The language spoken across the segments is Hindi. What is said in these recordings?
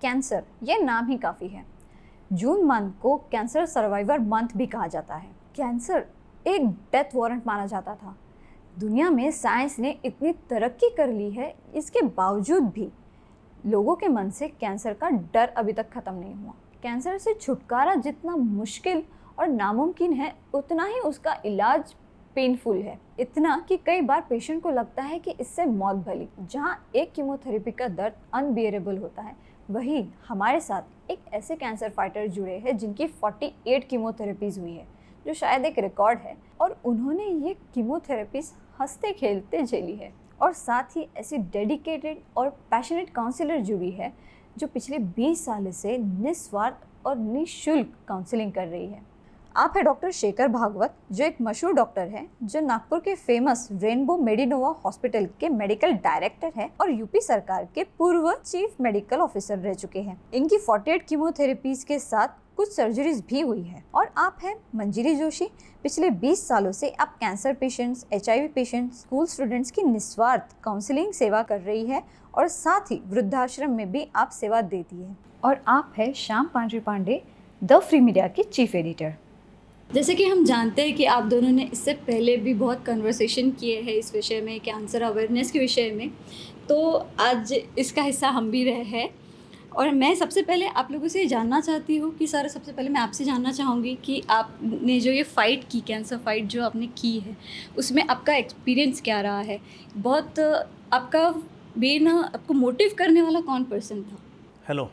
कैंसर, ये नाम ही काफ़ी है। जून मंथ को कैंसर सर्वाइवर मंथ भी कहा जाता है। कैंसर एक डेथ वारंट माना जाता था। दुनिया में साइंस ने इतनी तरक्की कर ली है, इसके बावजूद भी लोगों के मन से कैंसर का डर अभी तक ख़त्म नहीं हुआ। कैंसर से छुटकारा जितना मुश्किल और नामुमकिन है, उतना ही उसका इलाज पेनफुल है। इतना कि कई बार पेशेंट को लगता है कि इससे मौत भली। जहां एक कीमोथेरेपी का दर्द अनबियरेबल होता है, वहीं हमारे साथ एक ऐसे कैंसर फाइटर जुड़े हैं जिनकी 48 कीमोथेरेपीज़ हुई है, जो शायद एक रिकॉर्ड है, और उन्होंने ये कीमोथेरेपीज़ हंसते खेलते झेली है। और साथ ही ऐसी डेडिकेटेड और पैशनेट काउंसलर जुड़ी है जो पिछले 20 साल से निस्वार्थ और निःशुल्क काउंसलिंग कर रही है। आप है डॉक्टर शेखर भागवत, जो एक मशहूर डॉक्टर है, जो नागपुर के फेमस रेनबो मेडिनोवा हॉस्पिटल के मेडिकल डायरेक्टर है और यूपी सरकार के पूर्व चीफ मेडिकल ऑफिसर रह चुके हैं। इनकी 48 कीमोथेरेपीज के साथ कुछ सर्जरीज भी हुई है। और आप है मंजिरी जोशी, पिछले 20 सालों से आप cancer patients, HIV patients, school students की निस्वार्थ काउंसलिंग सेवा कर रही है और साथ ही वृद्धाश्रम में भी आप सेवा देती है। और आप है Shyam Pandey Pandey, the free media की चीफ एडिटर। जैसे कि हम जानते हैं कि आप दोनों ने इससे पहले भी बहुत कन्वर्सेशन किए हैं इस विषय में, कैंसर अवेयरनेस के विषय में, तो आज इसका हिस्सा हम भी रहे हैं। और मैं सबसे पहले आप लोगों से जानना चाहती हूँ कि सर, सबसे पहले मैं आपसे जानना चाहूँगी कि आपने जो ये फ़ाइट की, कैंसर फाइट जो आपने की है, उसमें आपका एक्सपीरियंस क्या रहा है? बहुत आपका मेन आपको मोटिव करने वाला कौन पर्सन था? हेलो,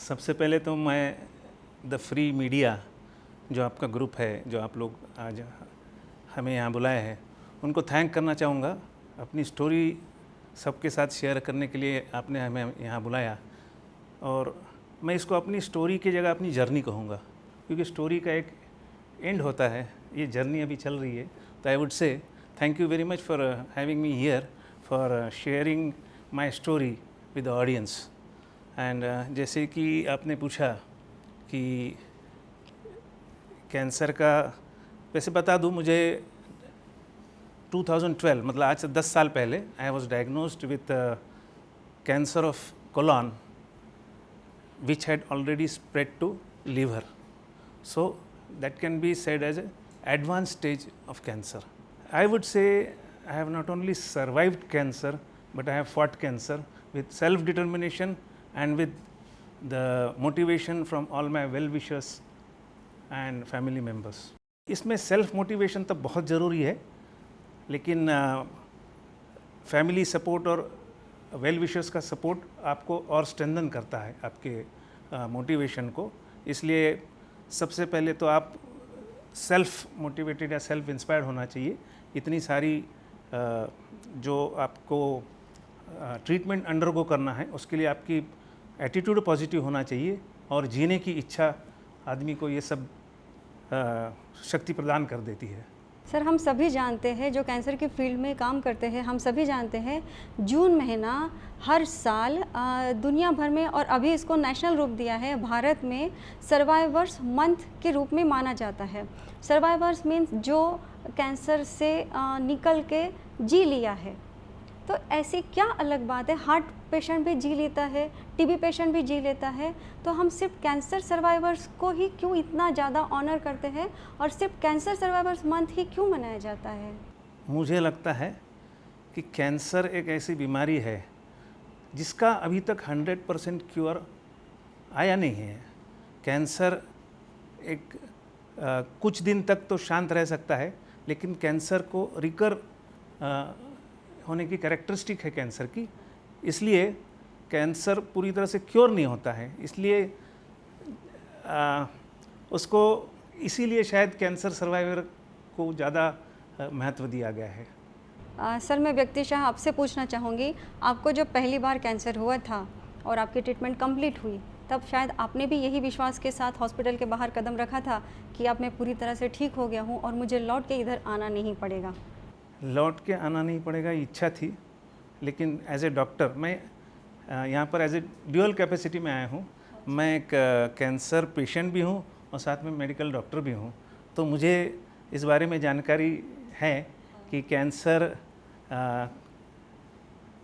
सबसे पहले तो मैं द फ्री मीडिया जो आपका ग्रुप है, जो आप लोग आज हमें यहाँ बुलाए हैं, उनको थैंक करना चाहूँगा। अपनी स्टोरी सबके साथ शेयर करने के लिए आपने हमें यहाँ बुलाया, और मैं इसको अपनी स्टोरी की जगह अपनी जर्नी कहूँगा, क्योंकि स्टोरी का एक एंड होता है, ये जर्नी अभी चल रही है। तो I would say thank you very much for having me here, for sharing my story with the audience. And जैसे कि आपने पूछा कि कैंसर का, वैसे बता दूं, मुझे 2012 मतलब आज से 10 साल पहले I was diagnosed with cancer of colon which had already spread to liver. So that can be said as an advanced stage of cancer. I would say I have not only survived cancer, but I have fought cancer with self-determination and with the motivation from all my well-wishers and family members. इसमें सेल्फ मोटिवेशन तो बहुत ज़रूरी है, लेकिन फैमिली सपोर्ट और वेल विशर्स का सपोर्ट आपको और स्ट्रेंथन करता है आपके मोटिवेशन को। इसलिए सबसे पहले तो आप सेल्फ मोटिवेटेड या सेल्फ इंस्पायर्ड होना चाहिए। इतनी सारी जो आपको ट्रीटमेंट अंडरगो करना है, उसके लिए आपकी एटीट्यूड पॉजिटिव होना चाहिए और जीने की इच्छा आदमी को ये सब शक्ति प्रदान कर देती है। सर, हम सभी जानते हैं, जो कैंसर की फील्ड में काम करते हैं, हम सभी जानते हैं जून महीना हर साल दुनिया भर में, और अभी इसको नेशनल रूप दिया है भारत में, सर्वाइवर्स मंथ के रूप में माना जाता है। सर्वाइवर्स मीन्स जो कैंसर से निकल के जी लिया है। तो ऐसी क्या अलग बात है? हार्ट पेशेंट भी जी लेता है, TB पेशेंट भी जी लेता है, तो हम सिर्फ कैंसर सर्वाइवर्स को ही क्यों इतना ज़्यादा ऑनर करते हैं और सिर्फ कैंसर सर्वाइवर्स मंथ ही क्यों मनाया जाता है? मुझे लगता है कि कैंसर एक ऐसी बीमारी है जिसका अभी तक 100% क्योर आया नहीं है। कैंसर एक कुछ दिन तक तो शांत रह सकता है, लेकिन कैंसर को रिकर होने की कैरेक्टरिस्टिक है कैंसर की, इसलिए कैंसर पूरी तरह से क्योर नहीं होता है। इसलिए उसको इसीलिए शायद कैंसर सर्वाइवर को ज़्यादा महत्व दिया गया है। सर, मैं व्यक्तिशः आपसे पूछना चाहूँगी, आपको जब पहली बार कैंसर हुआ था और आपकी ट्रीटमेंट कंप्लीट हुई, तब शायद आपने भी यही विश्वास के साथ हॉस्पिटल के बाहर कदम रखा था कि अब मैं पूरी तरह से ठीक हो गया हूँ और मुझे लौट के इधर आना नहीं पड़ेगा। लौट के आना नहीं पड़ेगा, इच्छा थी, लेकिन एज ए डॉक्टर मैं यहाँ पर एज ए ड्यूअल कैपेसिटी में आया हूँ। मैं एक कैंसर पेशेंट भी हूँ और साथ में मेडिकल डॉक्टर भी हूँ। तो मुझे इस बारे में जानकारी है कि कैंसर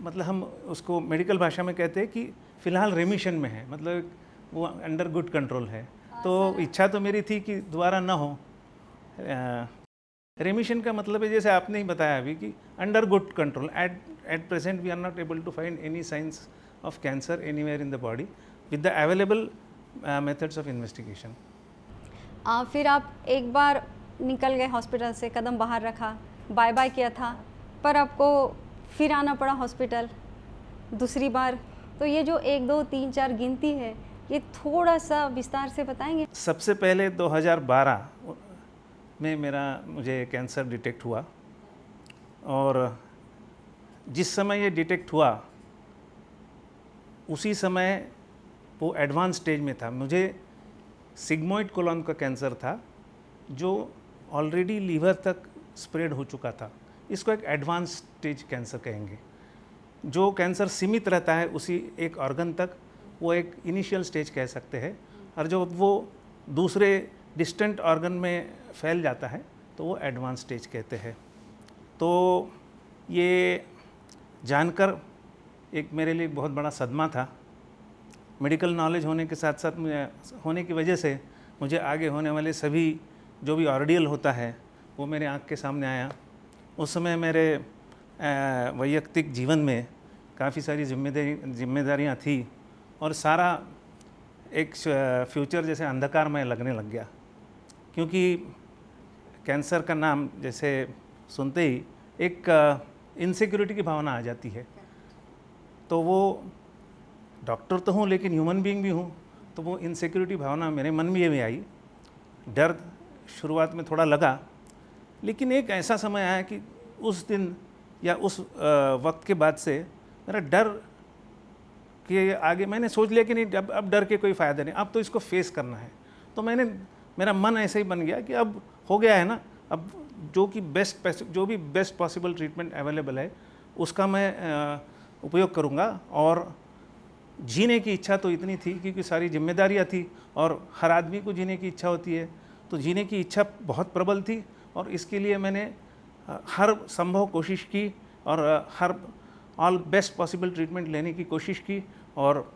मतलब हम उसको मेडिकल भाषा में कहते हैं कि फ़िलहाल रेमिशन में है, मतलब वो अंडर गुड कंट्रोल है। तो इच्छा तो मेरी थी कि दोबारा ना हो। रेमिशन का मतलब है जैसे आपने ही बताया अभी कि under good control. At present we are not able to find any signs of cancer anywhere in the body with the available methods of investigation. फिर आप एक बार निकल गए हॉस्पिटल से, कदम बाहर रखा, बाय बाय किया था, पर आपको फिर आना पड़ा हॉस्पिटल दूसरी बार। तो ये जो 1 2 3 4 गिनती है, ये थोड़ा सा विस्तार से बताएंगे? सबसे पहले 2012 में मुझे कैंसर डिटेक्ट हुआ, और जिस समय ये डिटेक्ट हुआ उसी समय वो एडवांस स्टेज में था। मुझे सिग्मोइड कोलन का कैंसर था जो ऑलरेडी लीवर तक स्प्रेड हो चुका था। इसको एक एडवांस स्टेज कैंसर कहेंगे। जो कैंसर सीमित रहता है उसी एक ऑर्गन तक, वो एक इनिशियल स्टेज कह सकते हैं, और जो वो दूसरे डिस्टेंट ऑर्गन में फैल जाता है तो वो एडवांस स्टेज कहते हैं। तो ये जानकर एक मेरे लिए बहुत बड़ा सदमा था। मेडिकल नॉलेज होने के साथ साथ होने की वजह से मुझे आगे होने वाले सभी जो भी ऑर्डियल होता है वो मेरे आँख के सामने आया। उस समय मेरे वैयक्तिक जीवन में काफ़ी सारी जिम्मेदारियाँ थी, और सारा एक फ्यूचर जैसे अंधकारमय लगने लग गया, क्योंकि कैंसर का नाम जैसे सुनते ही एक इनसिक्योरिटी की भावना आ जाती है। तो वो डॉक्टर तो हूँ लेकिन ह्यूमन बीइंग भी हूँ, तो वो इनसिक्योरिटी भावना मेरे मन में भी आई। डर शुरुआत में थोड़ा लगा, लेकिन एक ऐसा समय आया कि उस दिन या उस वक्त के बाद से मेरा डर के आगे मैंने सोच लिया कि नहीं, अब डर के कोई फ़ायदा नहीं, अब तो इसको फेस करना है। तो मेरा मन ऐसे ही बन गया कि अब हो गया है ना, अब जो भी बेस्ट पॉसिबल ट्रीटमेंट अवेलेबल है उसका मैं उपयोग करूँगा। और जीने की इच्छा तो इतनी थी क्योंकि सारी जिम्मेदारियाँ थी, और हर आदमी को जीने की इच्छा होती है, तो जीने की इच्छा बहुत प्रबल थी, और इसके लिए मैंने हर संभव कोशिश की और हर ऑल बेस्ट पॉसिबल ट्रीटमेंट लेने की कोशिश की, और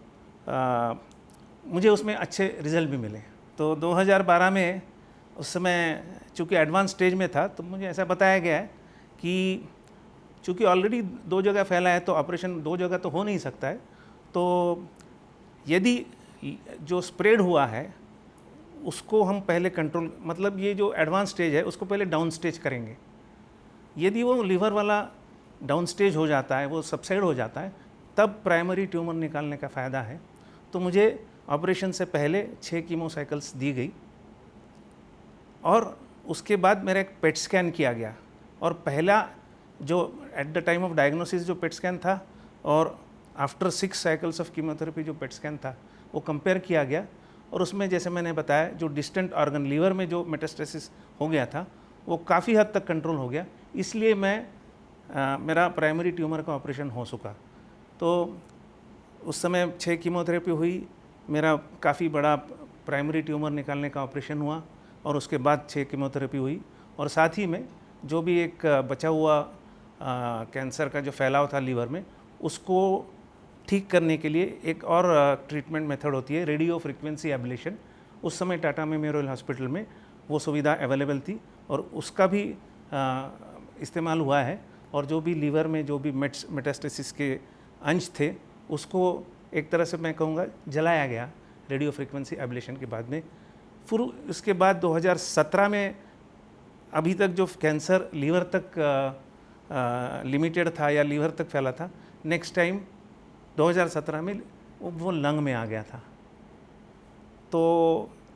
मुझे उसमें अच्छे रिजल्ट भी मिले। तो 2012 में उस समय चूँकि एडवांस स्टेज में था, तो मुझे ऐसा बताया गया है कि चूँकि ऑलरेडी 2 जगह फैला है तो ऑपरेशन 2 जगह तो हो नहीं सकता है। तो यदि जो स्प्रेड हुआ है उसको हम पहले कंट्रोल, मतलब ये जो एडवांस स्टेज है उसको पहले डाउन स्टेज करेंगे। यदि वो लीवर वाला डाउन स्टेज हो जाता है, वो सबसाइड हो जाता है, तब प्राइमरी ट्यूमर निकालने का फ़ायदा है। तो मुझे ऑपरेशन से पहले 6 कीमो साइकिल्स दी गई, और उसके बाद मेरा एक पेट स्कैन किया गया, और पहला जो at the time of diagnosis जो पेट स्कैन था और आफ्टर 6 साइकिल्स ऑफ कीमोथेरेपी जो पेट स्कैन था वो कंपेयर किया गया, और उसमें जैसे मैंने बताया जो डिस्टेंट ऑर्गन लीवर में जो मेटास्टेसिस हो गया था वो काफ़ी हद तक कंट्रोल हो गया, इसलिए मेरा प्राइमरी ट्यूमर का ऑपरेशन हो सका। तो उस समय 6 कीमोथेरेपी हुई, मेरा काफ़ी बड़ा प्राइमरी ट्यूमर निकालने का ऑपरेशन हुआ, और उसके बाद 6 कीमोथेरेपी हुई, और साथ ही में जो भी एक बचा हुआ कैंसर का जो फैलाव था लीवर में उसको ठीक करने के लिए एक और ट्रीटमेंट मेथड होती है, रेडियो फ्रीक्वेंसी एब्लेशन। उस समय टाटा मेमोरियल हॉस्पिटल में वो सुविधा अवेलेबल थी, और उसका भी इस्तेमाल हुआ है, और जो भी लीवर में जो भी मेटास्टेसिस के अंश थे उसको एक तरह से मैं कहूँगा जलाया गया रेडियो फ्रीक्वेंसी एब्लेशन के बाद में। फिर उसके बाद 2017 में अभी तक जो कैंसर लीवर तक लिमिटेड था या लीवर तक फैला था, नेक्स्ट टाइम 2017 में वो लंग में आ गया था। तो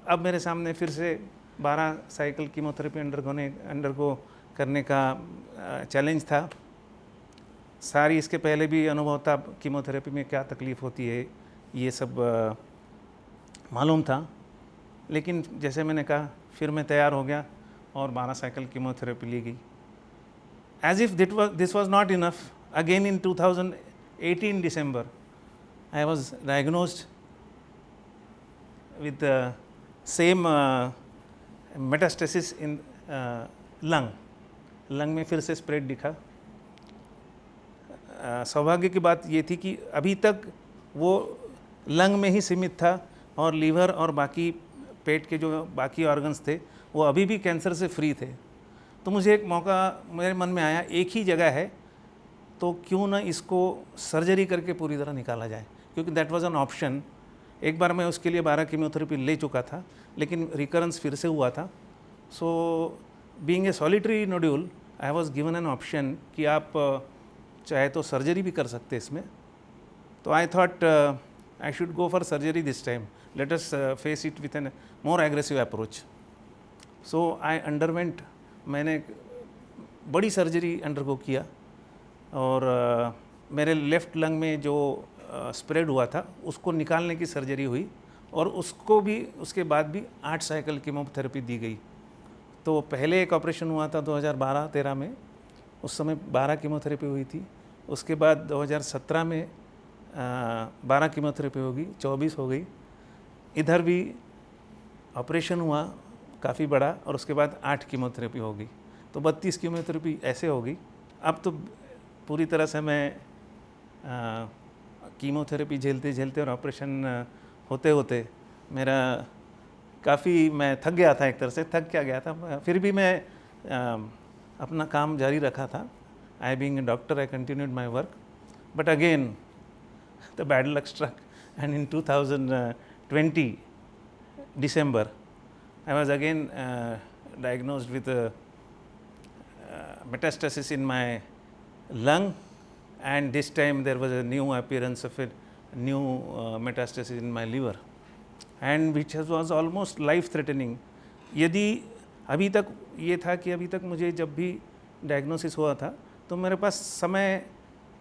अब मेरे सामने फिर से 12 साइकिल कीमोथेरेपी अंडरगो करने का चैलेंज था। सारी इसके पहले भी अनुभव था, कीमोथेरेपी में क्या तकलीफ़ होती है ये सब मालूम था, लेकिन जैसे मैंने कहा फिर मैं तैयार हो गया और 12 साइकिल कीमोथेरेपी ली गई। As if this was not enough, again in 2018 December I was diagnosed with the same metastasis in lung में फिर से स्प्रेड दिखा। सौभाग्य की बात ये थी कि अभी तक वो लंग में ही सीमित था और लीवर और बाकी पेट के जो बाकी ऑर्गन्स थे वो अभी भी कैंसर से फ्री थे। तो मुझे एक मौका मेरे मन में आया, एक ही जगह है तो क्यों ना इसको सर्जरी करके पूरी तरह निकाला जाए, क्योंकि दैट वाज एन ऑप्शन। एक बार मैं उसके लिए 12 कीमोथेरेपी ले चुका था लेकिन रिकरेंस फिर से हुआ था। So being a solitary nodule I was given an option कि आप चाहे तो सर्जरी भी कर सकते हैं इसमें। तो I thought I should go for surgery this time, let us face it with an more aggressive approach. So I underwent, मैंने एक बड़ी सर्जरी अंडरगो किया और मेरे लेफ़्ट लंग में जो स्प्रेड हुआ था उसको निकालने की सर्जरी हुई और उसको भी उसके बाद भी 8 साइकिल कीमोथेरेपी दी गई। तो पहले एक ऑपरेशन हुआ था 2012-13 में, उस समय 12 कीमोथेरेपी हुई थी। उसके बाद 2017 में 12 कीमोथेरेपी होगी, 24 हो गई। इधर भी ऑपरेशन हुआ काफ़ी बड़ा और उसके बाद 8 कीमोथेरेपी हो गई, तो 32 कीमोथेरेपी ऐसे हो गई। अब तो पूरी तरह से मैं कीमोथेरेपी झेलते झेलते और ऑपरेशन होते होते मेरा काफ़ी, मैं थक गया था, एक तरह से थक क्या गया था। फिर भी मैं अपना काम जारी रखा था। I being a doctor I continued my work, but again the bad luck struck and in 2020 December I was again diagnosed with metastasis in my lung, and this time there was a new appearance of a new metastasis in my liver, and which was almost life threatening. यदि अभी तक ये था कि अभी तक मुझे जब भी डायग्नोसिस हुआ था तो मेरे पास समय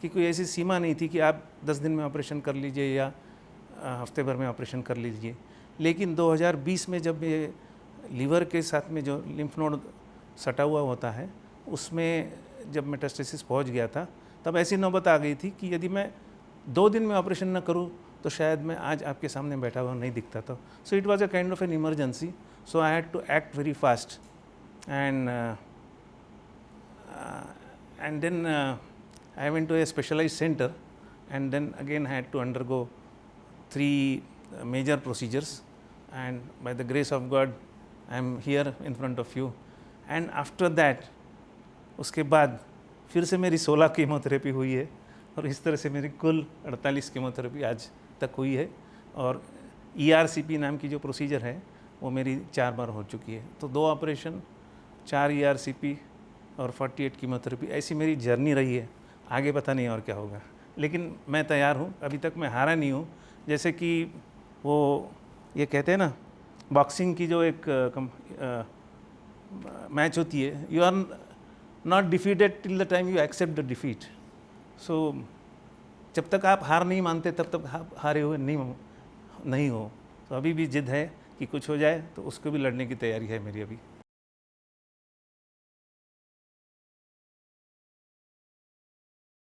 की कोई ऐसी सीमा नहीं थी कि आप 10 दिन में ऑपरेशन कर लीजिए या हफ्ते भर में ऑपरेशन कर लीजिए। लेकिन 2020 में जब ये लीवर के साथ में जो लिम्फ नोड सटा हुआ होता है उसमें जब मेटास्टेसिस पहुंच गया था, तब ऐसी नौबत आ गई थी कि यदि मैं 2 दिन में ऑपरेशन न करूं तो शायद मैं आज आपके सामने बैठा हुआ नहीं दिखता था। So it was a kind of an emergency, so I had to act very fast and then I went to a specialized center, and then again I had to undergo 3 major procedures, and by the grace of God I am here in front of you. And after that, उसके बाद फिर से मेरी 16 कीमोथेरेपी हुई है और इस तरह से मेरी कुल 48 कीमोथेरेपी आज तक हुई है। और ERCP नाम की जो प्रोसीजर है वो मेरी 4 बार हो चुकी है। तो 2 ऑपरेशन, 4 ERCP और 48 कीमोथेरेपी, ऐसी मेरी जर्नी रही है। आगे पता नहीं और क्या होगा, लेकिन मैं तैयार हूँ, अभी तक मैं हारा नहीं हूँ। जैसे कि वो ये कहते हैं ना, बॉक्सिंग की जो एक मैच होती है, you are not defeated till the time you accept the defeat. So जब तक आप हार नहीं मानते तब तक आप हारे हुए नहीं हो। तो अभी भी जिद है कि कुछ हो जाए तो उसको भी लड़ने की तैयारी है मेरी अभी।